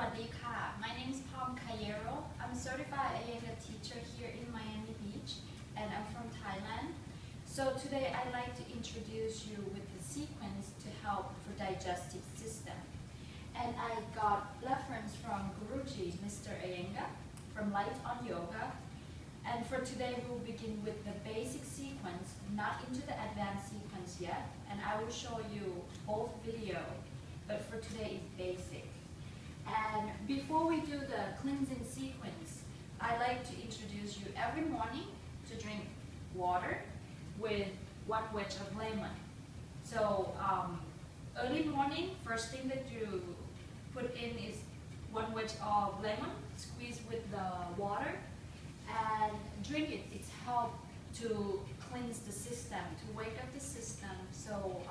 Sawadika. My name is Pom Cayeiro. I'm a certified Iyengar teacher here in Miami Beach, and I'm from Thailand. So today I'd like to introduce you with the sequence to help for digestive system. And I got reference from Guruji, Mr. Iyengar, from Light on Yoga. And for today, we'll begin with the basic sequence, not into the advanced sequence yet. And I will show you both video, but for today it's basic. And before we do the cleansing sequence, I like to introduce you every morning to drink water with 1 wedge of lemon. So early morning, first thing that you put in is 1 wedge of lemon, squeeze with the water, and drink it. It's help to cleanse the system, to wake up the system. So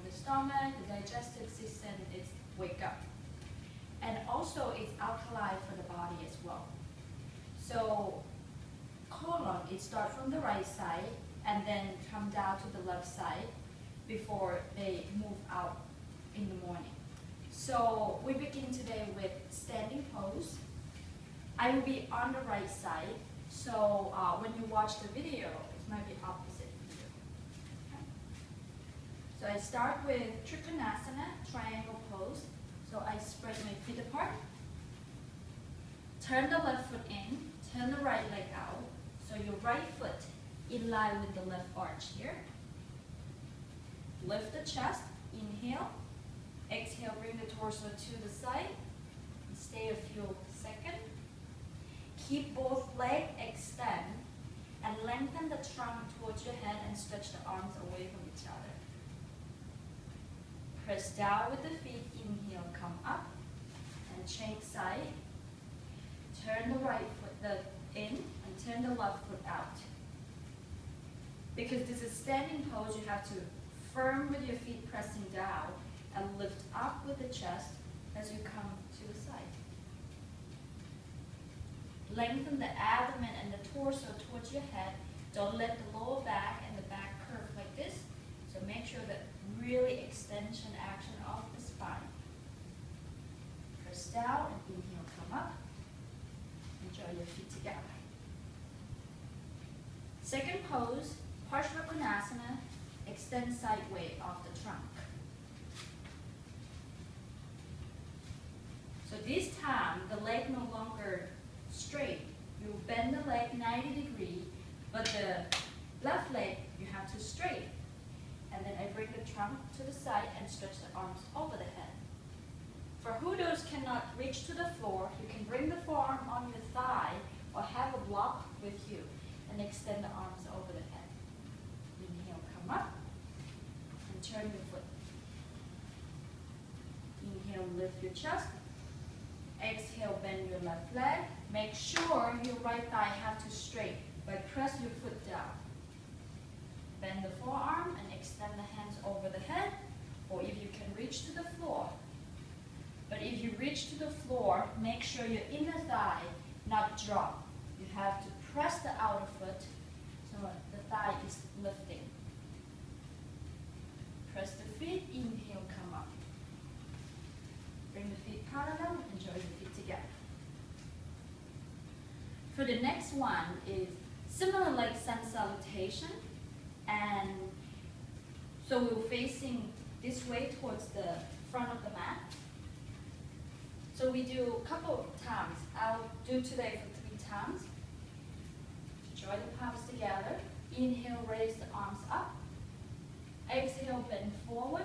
the stomach, the digestive system, it's wake up. And also it's alkaline for the body as well. So colon, it starts from the right side and then come down to the left side before they move out in the morning. So we begin today with standing pose. I will be on the right side. So when you watch the video, it might be opposite for you. Okay. So I start with Trikonasana, triangle pose. So I spread my feet apart. Turn the left foot in, turn the right leg out. So your right foot in line with the left arch here. Lift the chest, inhale. Exhale, bring the torso to the side. Stay a few seconds. Keep both legs extend and lengthen the trunk towards your head and stretch the arms away from each other. Press down with the feet, inhale, come up and change side. Turn the right foot in and turn the left foot out. Because this is standing pose, you have to firm with your feet pressing down and lift up with the chest as you come to the side. Lengthen the abdomen and the torso towards your head. Don't let the lower back and the back curve like this. So make sure that really extension action of the spine. Press down and inhale, come up. Enjoy your feet together. Second pose, Konasana, extend sideways off the trunk. So this time, the leg no longer straight. You bend the leg 90 degrees, but the left leg, you have to straight. And then I bring the trunk to the side and stretch the arms over the head. For who those cannot reach to the floor, you can bring the forearm on your thigh or have a block with you and extend the arms over the head. Inhale, come up and turn your foot. Inhale, lift your chest. Exhale, bend your left leg. Make sure your right thigh have to straight, but press your foot down. Bend the forearm and extend the hands over the head, or if you can reach to the floor. But if you reach to the floor, make sure your inner thigh not drop. You have to press the outer foot so the thigh is lifting. Press the feet, inhale, come up. Bring the feet parallel, enjoy the feet together. For the next one is similar like sun salutation, and so we're facing this way towards the front of the mat. So we do a couple of times. I'll do today for 3 times. Draw the palms together. Inhale, raise the arms up. Exhale, bend forward.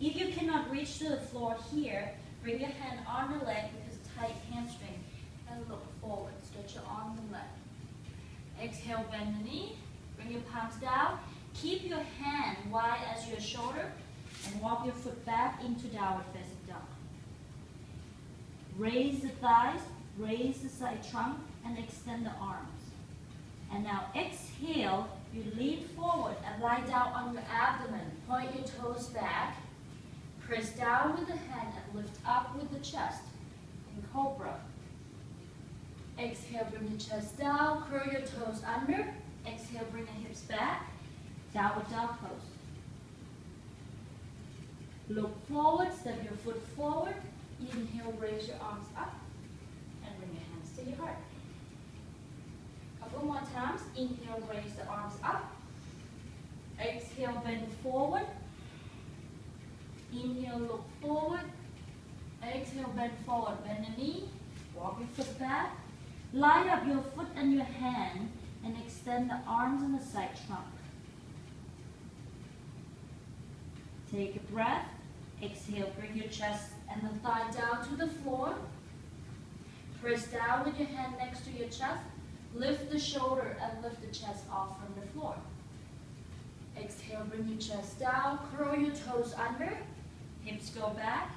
If you cannot reach to the floor here, bring your hand on the leg with a tight hamstring and look forward. Stretch your arm and leg. Exhale, bend the knee. Bring your palms down. Keep your hand wide as your shoulder and walk your foot back into downward facing dog. Raise the thighs, raise the side trunk, and extend the arms. And now exhale, you lean forward and lie down on your abdomen. Point your toes back. Press down with the hand and lift up with the chest in cobra. Exhale, bring the chest down, curl your toes under. Exhale, bring the hips back. Downward dog pose. Look forward, step your foot forward, Inhale, raise your arms up and bring your hands to your heart. Couple more times. Inhale, raise the arms up. Exhale, bend forward. Inhale, look forward. Exhale, bend forward. Bend the knee. Walk your foot back. Line up your foot and your hand and extend the arms on the side trunk. Take a breath. Exhale, bring your chest and the thigh down to the floor. Press down with your hand next to your chest. Lift the shoulder and lift the chest off from the floor. Exhale, bring your chest down. Curl your toes under. Hips go back.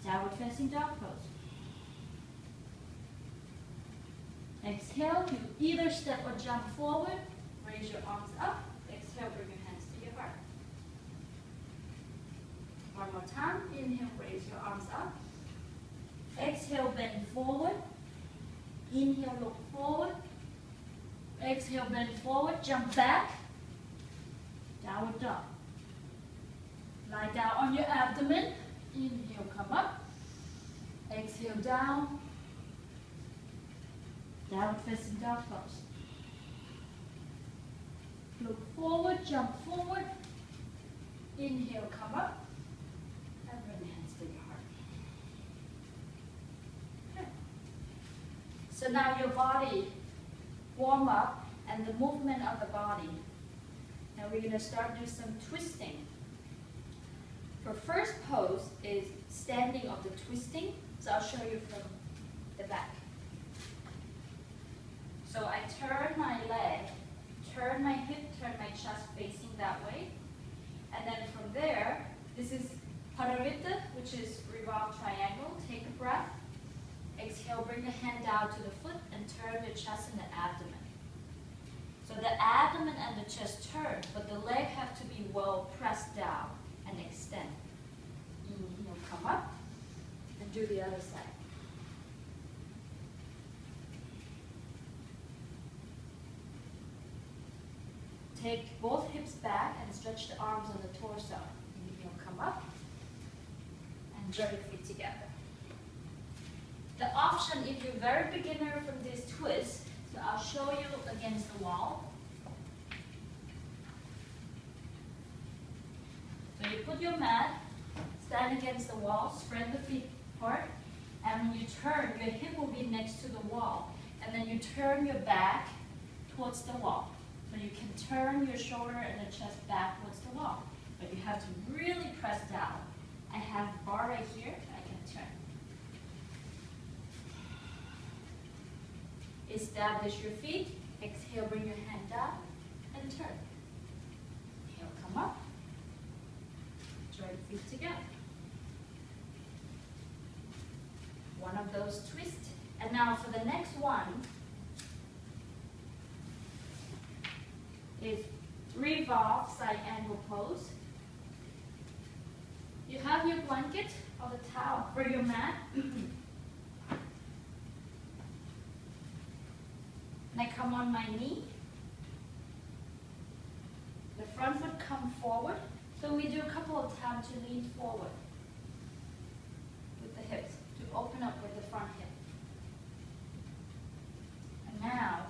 Downward facing dog pose. Exhale, you either step or jump forward. Raise your arms up. Exhale, bring your hands to your heart. One more time. Inhale, raise your arms up. Exhale, bend forward. Inhale, look forward. Exhale, bend forward. Jump back. Downward dog. Lie down on your abdomen. Inhale, come up. Exhale, down. Downward facing dog pose. Look forward, jump forward. Inhale, come up. And bring your hands to your heart. Okay. So now your body warm up and the movement of the body. Now we're going to start doing some twisting. For first pose is standing of the twisting. So I'll show you from the back. So I turn my leg, turn my hip, turn my chest facing that way. And then from there, this is Paravita, which is revolved triangle. Take a breath. Exhale, bring the hand down to the foot and turn the chest and the abdomen. So the abdomen and the chest turn, but the leg have to be well pressed down and extend. Inhale, come up and do the other side. Take both hips back and stretch the arms on the torso. Inhale, come up and draw your feet together. The option, if you're very beginner from this twist, so I'll show you against the wall. So you put your mat, stand against the wall, spread the feet apart, and when you turn, your hip will be next to the wall, and then you turn your back towards the wall. So you can turn your shoulder and the chest back towards the wall, but you have to really press down. I have a bar right here, I can turn. Establish your feet. Exhale, bring your hand down and turn. Inhale, come up. Draw your feet together. One of those twists. And now for the next one is revolve side angle pose. You have your blanket or the towel or your mat. And I come on my knee. The front foot come forward. So we do a couple of times to lean forward with the hips, to open up with the front hip. And now,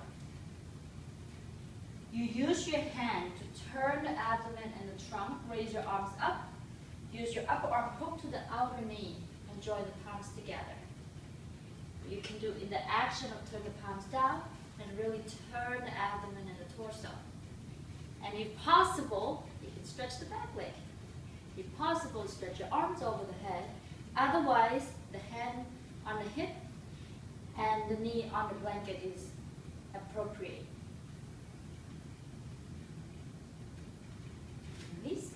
you use your hand to turn the abdomen and the trunk, raise your arms up. Use your upper arm hook to the outer knee and join the palms together. You can do in the action of turn the palms down and really turn the abdomen and the torso. And if possible, you can stretch the back leg. If possible, stretch your arms over the head. Otherwise, the hand on the hip and the knee on the blanket is appropriate. Release.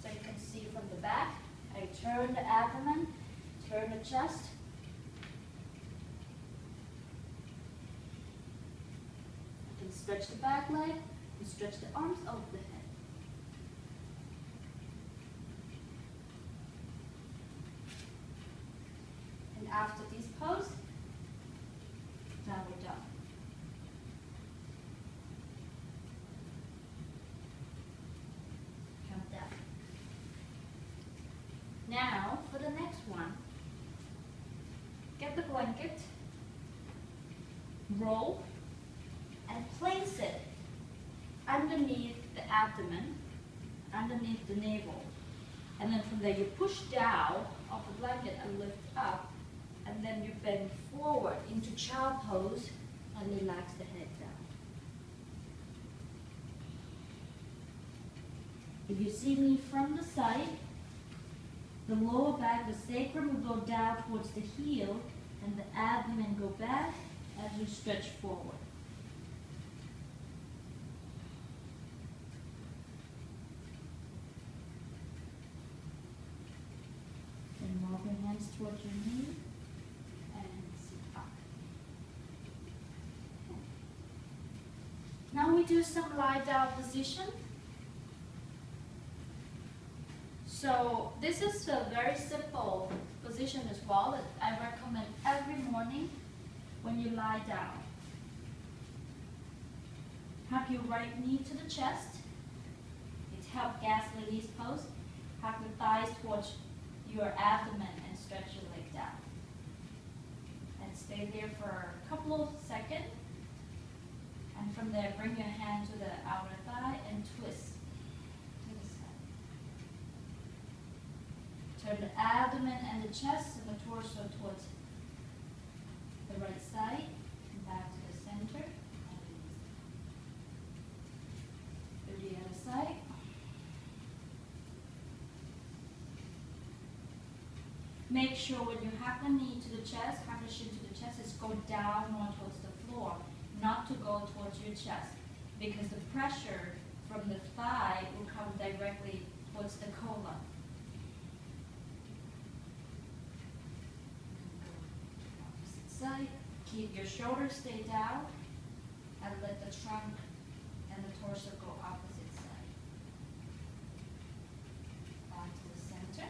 So you can see from the back, I turn the abdomen, turn the chest. I can stretch the back leg and stretch the arms over the head. And after this pose, downward dog. Come down. Now, for the next one, get the blanket, roll, and place it underneath the abdomen, underneath the navel. And then from there you push down off the blanket and lift up, and then you bend forward into child pose and relax the head down. If you see me from the side, the lower back, the sacrum will go down towards the heel, and the abdomen go back as you stretch forward. And move your hands towards your knee and sit up. Now we do some lie down position. So this is a very simple position as well that I recommend every morning when you lie down. Hug your right knee to the chest. It helps gas release pose. Hug your thighs towards your abdomen and stretch your leg down. And stay there for a couple of seconds. And from there, bring your hand to the outer thigh and twist to the side. Turn the abdomen and the chest and the torso towards the right side and back to the center. And to the other side. Make sure when you hug the knee to the chest, hug the shin to the chest, is go down more towards the floor, not to go towards your chest, because the pressure from the thigh will come directly towards the colon. Opposite side. Keep your shoulders stay down, and let the trunk and the torso go opposite side. Back to the center.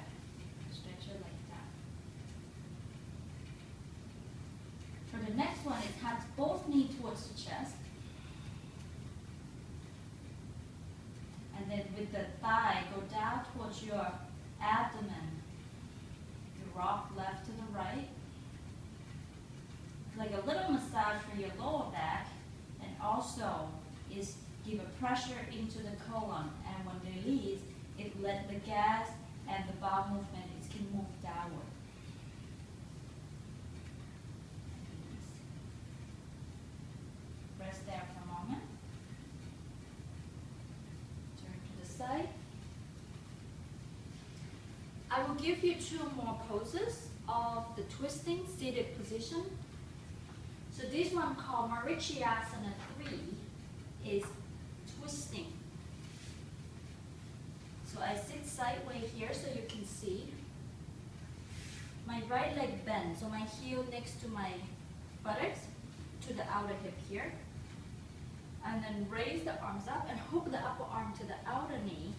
Stretch your leg down. For the next one, it has both knees towards the chest. And then with the thigh, go down towards your abdomen. You rock left to the right. It's like a little massage for your lower back, and also is give a pressure into the colon. And when they release, it let the gas and the bowel movement, it can move downward. Rest there for a moment. Turn to the side. I will give you two more poses of the twisting seated position. So this one called Marichyasana 3 is twisting. So I sit sideways here so you can see. My right leg bends, so my heel next to my buttocks to the outer hip here. And then raise the arms up and hook the upper arm to the outer knee.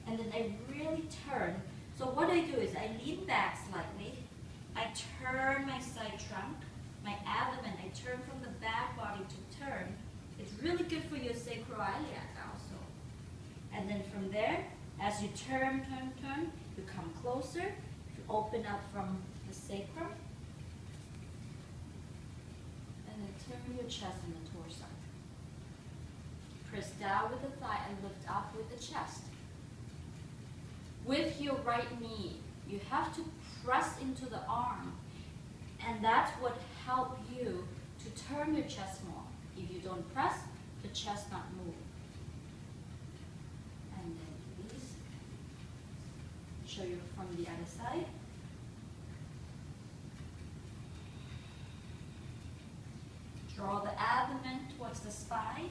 And then I really turn. So what I do is I lean back slightly. I turn my side trunk, my abdomen. I turn from the back body to turn. It's really good for your sacroiliac also. And then from there, as you turn, you come closer. You open up from the sacrum. And then turn your chest and the torso. Press down with the thigh and lift up with the chest. With your right knee, you have to press into the arm. And that's what helps you to turn your chest more. If you don't press, the chest not move. And then release. Show you from the other side. Draw the abdomen towards the spine.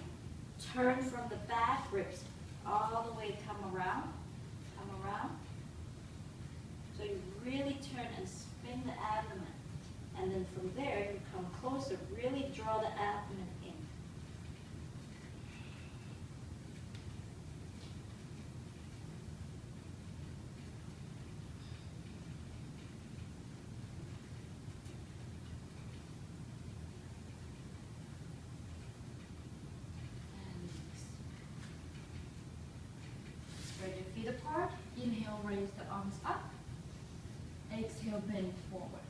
Turn from the back ribs all the way, come around. So you really turn and spin the abdomen. And then from there, you come closer, really draw the abdomen in. Spread your feet apart. Inhale, raise the arms up. Exhale, bend forward.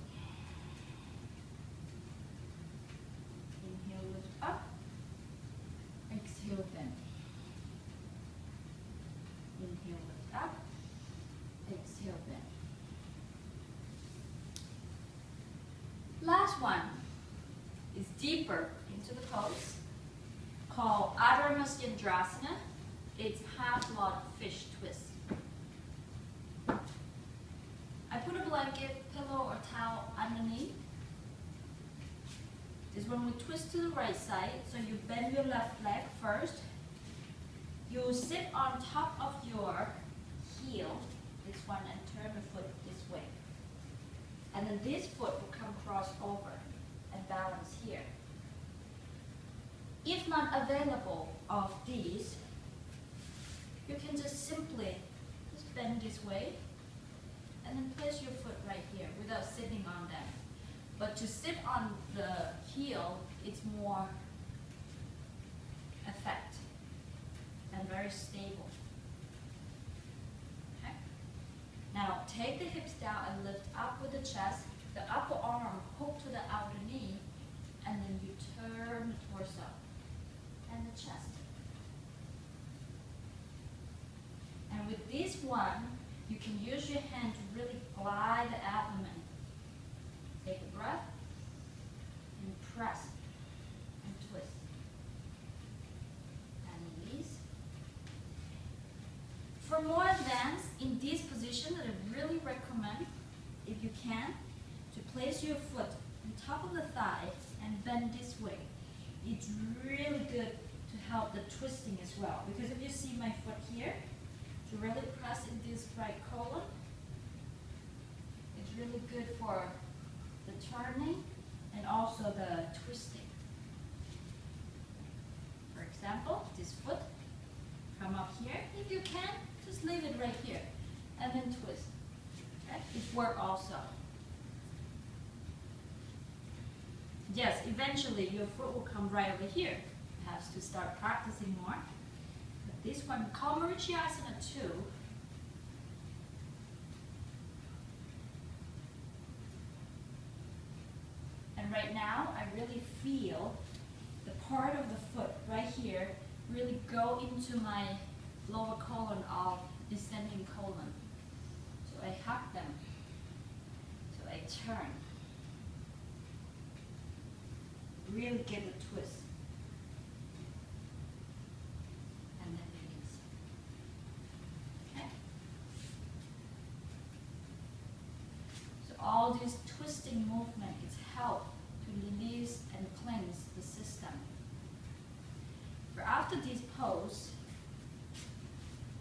Inhale, lift up. Exhale, bend. Inhale, lift up. Exhale, bend. Last one is deeper into the pose, called Adho Mukha. It's half-log fish twist. I put a blanket, pillow, or towel underneath. This when we twist to the right side, so you bend your left leg first. You sit on top of your heel, this one, and turn the foot this way. And then this foot will come cross over and balance here. If not available of these, you can just simply just bend this way and then place your foot right here without sitting on them. But to sit on the heel, it's more effect and very stable. Okay? Now take the hips down and lift up with the chest, the upper arm hook to the outer knee, and then you turn the torso and the chest. And with this one, you can use your hand to really glide the abdomen. Take a breath and press and twist. And release. For more advanced, in this position, I really recommend, if you can, to place your foot on top of the thigh and bend this way. It's really good to help the twisting as well. Because if you see my foot here, to really press in this right colon, it's really good for the turning and also the twisting. For example, this foot, come up here. If you can, just leave it right here and then twist. Okay? It works also. Yes, eventually your foot will come right over here. You have to start practicing more. But this one, called Marichyasana 2, and right now I really feel the part of the foot right here really go into my lower colon of descending colon. So I hug them. So I turn. Really get the twist. And then release. Okay? So all this twisting movement is help to release and cleanse the system. For after this pose,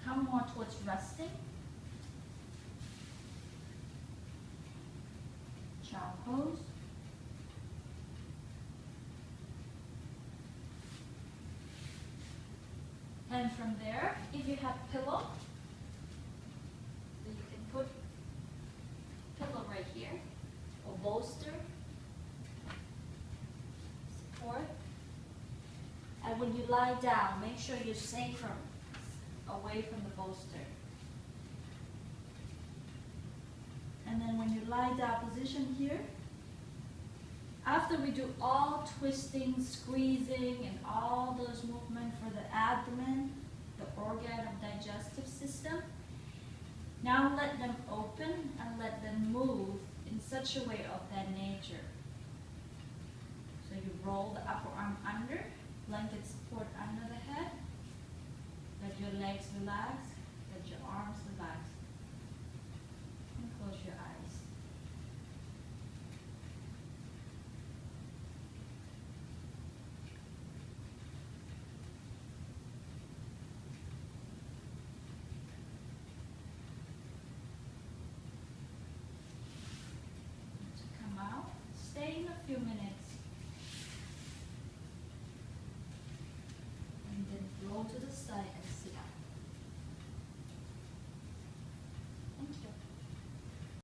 come more towards resting. Child pose. And from there, if you have pillow, then you can put pillow right here, or bolster, support. And when you lie down, make sure you're sacrum away from the bolster. And then when you lie down position here, after we do all twisting, squeezing, and all those movements for the abdomen, the organ of digestive system, now let them open and let them move in such a way of their nature. So you roll the upper arm under, blanket support under the head, let your legs relax, let your arms relax, and close your eyes. Stay in a few minutes.